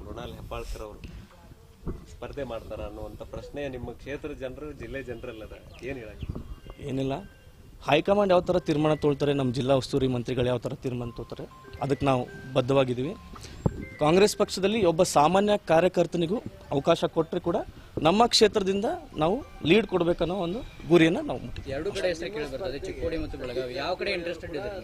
ಮೃಣಾಲ್ ಹೆಬ್ಬಾಳ್ಕರ್ ಅವರು ಸ್ಪರ್ಧೆ ಮಾಡ್ತಾರ ಅನ್ನುವಂಥ ಪ್ರಶ್ನೆ ನಿಮ್ಮ ಕ್ಷೇತ್ರದ ಜನರು, ಜಿಲ್ಲೆ ಜನರಲ್ಲದ, ಏನು ಹೇಳಕ್ಕೆ? ಏನಿಲ್ಲ, ಹೈಕಮಾಂಡ್ ಯಾವ ಥರ ತೀರ್ಮಾನ ತೊಳ್ತಾರೆ, ನಮ್ಮ ಜಿಲ್ಲಾ ಉಸ್ತುವಾರಿ ಮಂತ್ರಿಗಳು ಯಾವ ಥರ ತೀರ್ಮಾನ ತೊಗೊಳ್ತಾರೆ ಅದಕ್ಕೆ ನಾವು ಬದ್ಧವಾಗಿದ್ದೀವಿ. ಕಾಂಗ್ರೆಸ್ ಪಕ್ಷದಲ್ಲಿ ಒಬ್ಬ ಸಾಮಾನ್ಯ ಕಾರ್ಯಕರ್ತನಿಗೂ ಅವಕಾಶ ಕೊಟ್ಟರೆ ಕೂಡ ನಮ್ಮ ಕ್ಷೇತ್ರದಿಂದ ನಾವು ಲೀಡ್ ಕೊಡಬೇಕನ್ನೋ ಒಂದು ಗುರಿಯನ್ನು ನಾವು ಮುಟ್ಟಿದ್ದೀವಿ. ಎರಡು ಕಡೆ ಹೆಸರು ಕೇಳಿ ಬರ್ತದೆ, ಚಿಕ್ಕೋಡಿ ಮತ್ತು ಬೆಳಗಾವಿ. ಯಾವ ಕಡೆ ಇಂಟ್ರೆಸ್ಟೆಡ್ ಇದ್ದಾರೆ?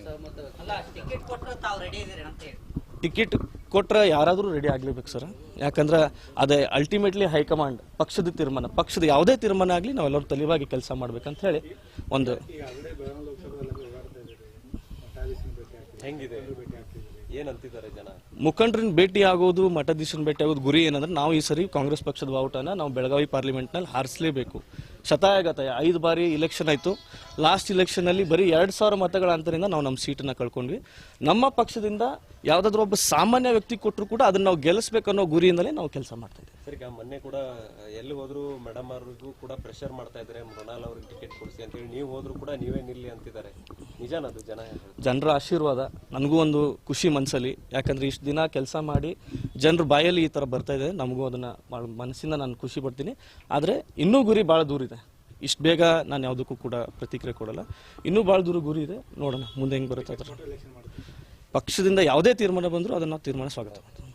ಟಿಕೆಟ್ ಕೊಟ್ಟರೆ ಯಾರಾದರೂ ರೆಡಿ ಆಗಲೇಬೇಕು ಸರ್. ಯಾಕಂದ್ರೆ ಅದೇ ಅಲ್ಟಿಮೇಟ್ಲಿ ಹೈಕಮಾಂಡ್ ಪಕ್ಷದ ತೀರ್ಮಾನ, ಪಕ್ಷದ ಯಾವುದೇ ತೀರ್ಮಾನ ಆಗಲಿ ನಾವೆಲ್ಲರೂ ತಲೆವಾಗಿ ಕೆಲಸ ಮಾಡ್ಬೇಕಂತ ಹೇಳಿ ಒಂದು ಹೆಂಗಿದೆ, ಏನಂತಿದ್ದಾರೆ ಜನ? ಮುಖಂಡರನ್ನ ಭೇಟಿ ಆಗೋದು, ಮಠಾಧೀಶರನ್ನ ಭೇಟಿ ಆಗೋದು ಗುರಿ ಏನಂದ್ರೆ ನಾವು ಈ ಸರಿ ಕಾಂಗ್ರೆಸ್ ಪಕ್ಷದ ಬಾವುಟನ ನಾವು ಬೆಳಗಾವಿ ಪಾರ್ಲಿಮೆಂಟ್ನಲ್ಲಿ ಹಾರಿಸಲೇಬೇಕು. ಶತಾಯಗತಾಯ 5 ಬಾರಿ ಇಲೆಕ್ಷನ್ ಆಯಿತು. ಲಾಸ್ಟ್ ಇಲೆಕ್ಷನಲ್ಲಿ ಬರೀ 2,000 ಮತಗಳ ಅಂತರಿಂದ ನಾವು ನಮ್ಮ ಸೀಟನ್ನು ಕಳ್ಕೊಂಡ್ವಿ. ನಮ್ಮ ಪಕ್ಷದಿಂದ ಯಾವುದಾದ್ರೂ ಒಬ್ಬ ಸಾಮಾನ್ಯ ವ್ಯಕ್ತಿ ಕೊಟ್ಟರು ಕೂಡ ಅದನ್ನು ನಾವು ಗೆಲ್ಲಿಸ್ಬೇಕನ್ನೋ ಗುರಿಯಿಂದಲೇ ನಾವು ಕೆಲಸ ಮಾಡ್ತಾ ಇದ್ದೀವಿ. ಸರ್, ಈಗ ಮೊನ್ನೆ ಕೂಡ ಎಲ್ಲಿ ಹೋದ್ರು ಮೇಡಮ್ ಅವ್ರಿಗೂ ಕೂಡ ಪ್ರೆಷರ್ ಮಾಡ್ತಾ ಇದ್ದಾರೆ, ಮೃಣಾಲ್ ಅವ್ರಿಗೆ ಟಿಕೆಟ್ ಕೊಡಿಸಿ ಅಂತೇಳಿ. ನೀವು ಹೋದ್ರು ಕೂಡ ನೀವೇ ನಿಲ್ಲಿ ಅಂತಿದ್ದಾರೆ. ನಿಜಾನದು? ಜನರ ಆಶೀರ್ವಾದ ನನಗೂ ಒಂದು ಖುಷಿ ಮನಸ್ಸಲ್ಲಿ. ಯಾಕಂದ್ರೆ ಇಷ್ಟು ದಿನ ಕೆಲಸ ಮಾಡಿ ಜನರ ಬಾಯಲ್ಲಿ ಈ ಥರ ಬರ್ತಾ ಇದೆ, ನಮಗೂ ಅದನ್ನು ಮನಸ್ಸಿಂದ ನಾನು ಖುಷಿ ಪಡ್ತೀನಿ. ಆದರೆ ಇನ್ನೂ ಗುರಿ ಭಾಳ ದೂರ ಇದೆ. ಇಷ್ಟು ಬೇಗ ನಾನು ಯಾವುದಕ್ಕೂ ಕೂಡ ಪ್ರತಿಕ್ರಿಯೆ ಕೊಡಲ್ಲ. ಇನ್ನೂ ಭಾಳ ದೂರ ಗುರಿ ಇದೆ, ನೋಡೋಣ ಮುಂದೆ ಹೆಂಗೆ ಬರುತ್ತೆ. ಅದರ ಪಕ್ಷದಿಂದ ಯಾವುದೇ ತೀರ್ಮಾನ ಬಂದರೂ ಅದನ್ನು ತೀರ್ಮಾನ ಸ್ವಾಗತ ಮಾಡ್ತೀನಿ.